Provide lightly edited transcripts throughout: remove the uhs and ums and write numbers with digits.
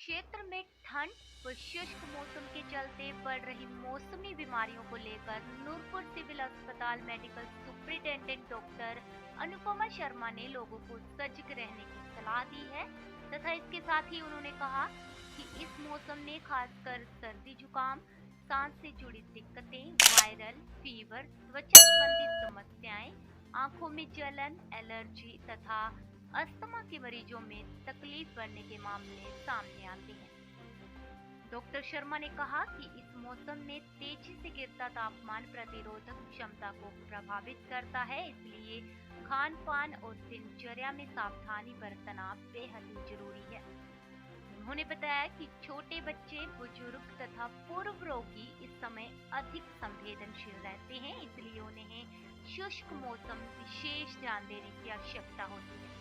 क्षेत्र में ठंड व शुष्क मौसम के चलते बढ़ रही मौसमी बीमारियों को लेकर नूरपुर सिविल अस्पताल medical superintendent doctor Anupama Sharma ने लोगों को सजग रहने की सलाह दी है तथा इसके साथ ही उन्होंने कहा कि इस मौसम में खासकर सर्दी जुकाम, सांस से जुड़ी दिक्कतें, वायरल फीवर, त्वचा संबंधी समस्याएं, आंखों में जलन, एलर्जी तथा अस्थमा के मरीजों में तकलीफ बढ़ने के मामले सामने आते हैं। डॉक्टर शर्मा ने कहा कि इस मौसम में तेजी से गिरता तापमान प्रतिरोधक क्षमता को प्रभावित करता है, इसलिए खान पान और दिनचर्या में सावधानी बरतना बेहद ही जरूरी है। उन्होंने बताया कि छोटे बच्चे, बुजुर्ग तथा पूर्व रोगी इस समय अधिक संवेदनशील रहते हैं, इसलिए उन्हें शुष्क मौसम विशेष ध्यान देने की आवश्यकता होती है।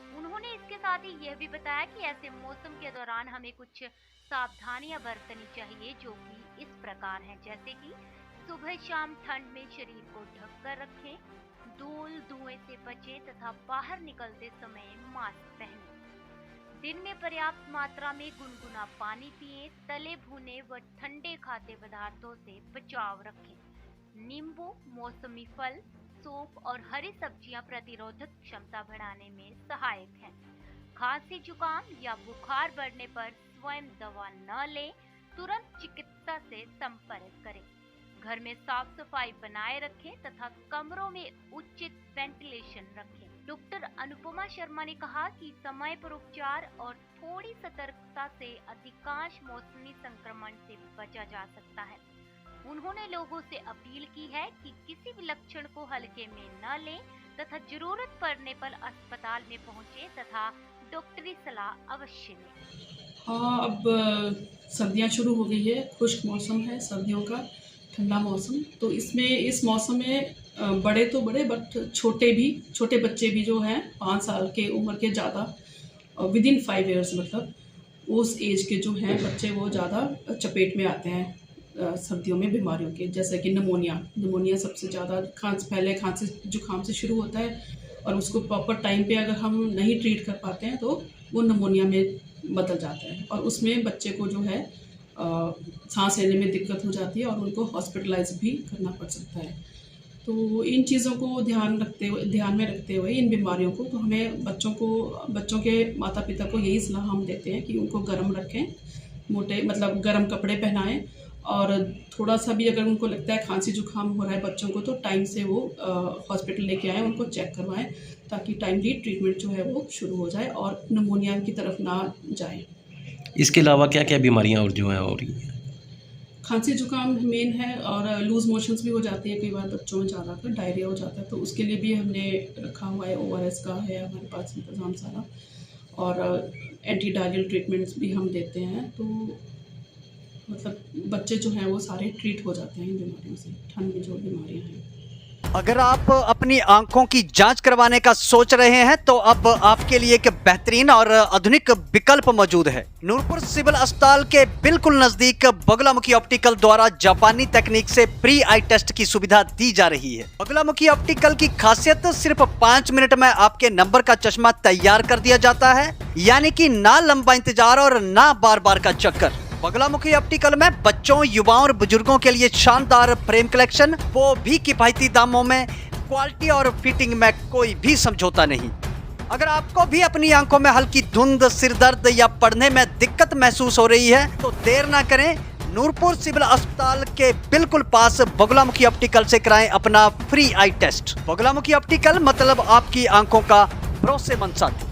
उन्होंने इसके साथ ही यह भी बताया कि ऐसे मौसम के दौरान हमें कुछ सावधानियां बरतनी चाहिए, जो कि इस प्रकार हैं, जैसे कि सुबह शाम ठंड में शरीर को ढक कर रखें, धूल धुएं से बचें तथा बाहर निकलते समय मास्क पहनें। दिन में पर्याप्त मात्रा में गुनगुना पानी पिएं, तले भुने व ठंडे खाद्य पदार्थों से बचाव रखें। नींबू, मौसमी फल, सूप और हरी सब्जियां प्रतिरोधक क्षमता बढ़ाने में सहायक हैं। खांसी, जुकाम या बुखार बढ़ने पर स्वयं दवा न लें, तुरंत चिकित्सा से संपर्क करें। घर में साफ सफाई बनाए रखें तथा कमरों में उचित वेंटिलेशन रखें। डॉक्टर अनुपमा शर्मा ने कहा कि समय पर उपचार और थोड़ी सतर्कता से अधिकांश मौसमी संक्रमण से बचा जा सकता है। उन्होंने लोगों से अपील की है कि किसी भी लक्षण को हल्के में न लें तथा जरूरत पड़ने पर अस्पताल में पहुंचे तथा डॉक्टरी सलाह अवश्य लें। हाँ, अब सर्दियाँ शुरू हो गई है, खुश्क मौसम है, सर्दियों का ठंडा मौसम। तो इस मौसम में बड़े तो बड़े बट छोटे बच्चे भी जो हैं 5 साल के उम्र के ज़्यादा विदिन 5 ईयर्स मतलब उस एज के जो हैं बच्चे वो ज़्यादा चपेट में आते हैं सर्दियों में बीमारियों के, जैसे कि निमोनिया सबसे ज़्यादा पहले खांसी जुकाम से शुरू होता है और उसको प्रॉपर टाइम पे अगर हम नहीं ट्रीट कर पाते हैं तो वो निमोनिया में बदल जाता है और उसमें बच्चे को जो है सांस लेने में दिक्कत हो जाती है और उनको हॉस्पिटलाइज भी करना पड़ सकता है। तो इन चीज़ों को ध्यान में रखते हुए इन बीमारियों को, तो हमें बच्चों के माता पिता को यही सलाह हम देते हैं कि उनको गर्म रखें, मोटे मतलब गर्म कपड़े पहनाएं और थोड़ा सा भी अगर उनको लगता है खांसी जुकाम हो रहा है बच्चों को तो टाइम से वो हॉस्पिटल लेके आएँ, उनको चेक करवाएं ताकि टाइमली ट्रीटमेंट जो है वो शुरू हो जाए और निमोनिया की तरफ ना जाए। इसके अलावा क्या क्या बीमारियां और जो है हो रही हैं? खांसी जुकाम मेन है और लूज मोशंस भी हो जाती है, कई बार बच्चों में ज़्यादा कर डायरिया हो जाता है, तो उसके लिए भी हमने रखा हुआ है, ORS का है हमारे पास इंतज़ाम सारा और एंटी डायरियल ट्रीटमेंट्स भी हम देते हैं। तो मतलब बच्चे जो हैं वो सारे ट्रीट हो जाते हैं इन बीमारियों से, ठंड में जो बीमारियां हैं। अगर आप अपनी आंखों की जांच करवाने का सोच रहे हैं तो अब आपके लिए एक बेहतरीन और आधुनिक विकल्प मौजूद है। नूरपुर सिविल अस्पताल के बिल्कुल नजदीक बगलामुखी ऑप्टिकल द्वारा जापानी तकनीक से प्री आई टेस्ट की सुविधा दी जा रही है। बगलामुखी ऑप्टिकल की खासियत सिर्फ 5 मिनट में आपके नंबर का चश्मा तैयार कर दिया जाता है, यानी कि ना लंबा इंतजार और ना बार बार का चक्कर। बगलामुखी ऑप्टिकल में बच्चों, युवाओं और बुजुर्गों के लिए शानदार फ्रेम कलेक्शन, वो भी किफायती दामों में, क्वालिटी और फिटिंग में कोई भी समझौता नहीं। अगर आपको भी अपनी आंखों में हल्की धुंध, सिर दर्द या पढ़ने में दिक्कत महसूस हो रही है तो देर ना करें, नूरपुर सिविल अस्पताल के बिल्कुल पास बगलामुखी ऑप्टिकल से कराएं अपना फ्री आई टेस्ट। बगलामुखी ऑप्टिकल मतलब आपकी आंखों का भरोसेमंद साथी।